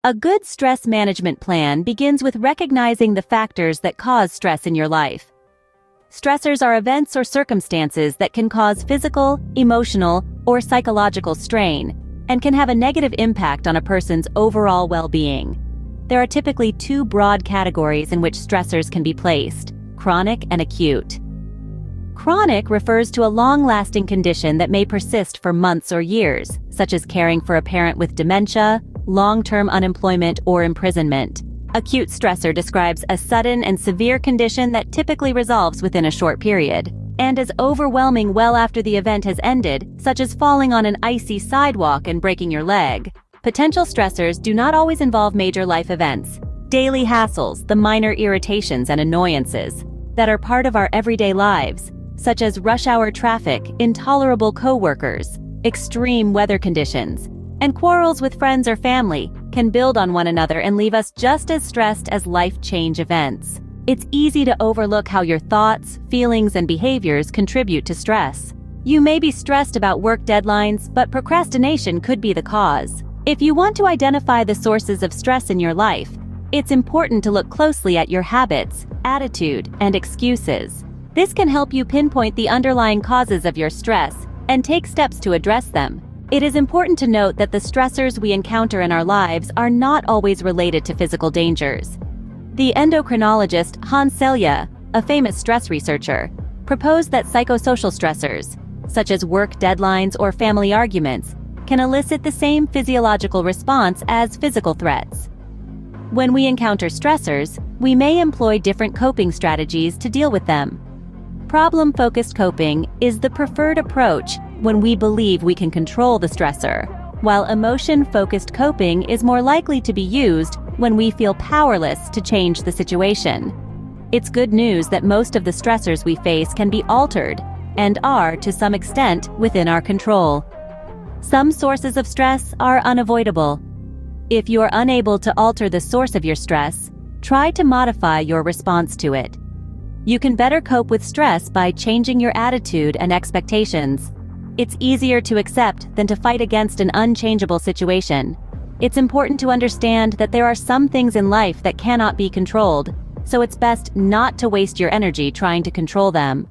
A good stress management plan begins with recognizing the factors that cause stress in your life. Stressors are events or circumstances that can cause physical, emotional, or psychological strain, and can have a negative impact on a person's overall well-being. There are typically two broad categories in which stressors can be placed: chronic and acute. Chronic refers to a long-lasting condition that may persist for months or years, such as caring for a parent with dementia, long-term unemployment, or imprisonment. Acute stressor describes a sudden and severe condition that typically resolves within a short period, and is overwhelming well after the event has ended, such as falling on an icy sidewalk and breaking your leg. Potential stressors do not always involve major life events. Daily hassles, the minor irritations and annoyances that are part of our everyday lives, such as rush hour traffic, intolerable coworkers, extreme weather conditions, and quarrels with friends or family, can build on one another and leave us just as stressed as life-change events. It's easy to overlook how your thoughts, feelings, and behaviors contribute to stress. You may be stressed about work deadlines, but procrastination could be the cause. If you want to identify the sources of stress in your life, it's important to look closely at your habits, attitude, and excuses. This can help you pinpoint the underlying causes of your stress and take steps to address them. It is important to note that the stressors we encounter in our lives are not always related to physical dangers. The endocrinologist Hans Selye, a famous stress researcher, proposed that psychosocial stressors, such as work deadlines or family arguments, can elicit the same physiological response as physical threats. When we encounter stressors, we may employ different coping strategies to deal with them. Problem-focused coping is the preferred approach when we believe we can control the stressor, while emotion-focused coping is more likely to be used when we feel powerless to change the situation. It's good news that most of the stressors we face can be altered and are, to some extent, within our control. Some sources of stress are unavoidable. If you are unable to alter the source of your stress, try to modify your response to it. You can better cope with stress by changing your attitude and expectations. It's easier to accept than to fight against an unchangeable situation. It's important to understand that there are some things in life that cannot be controlled, so it's best not to waste your energy trying to control them.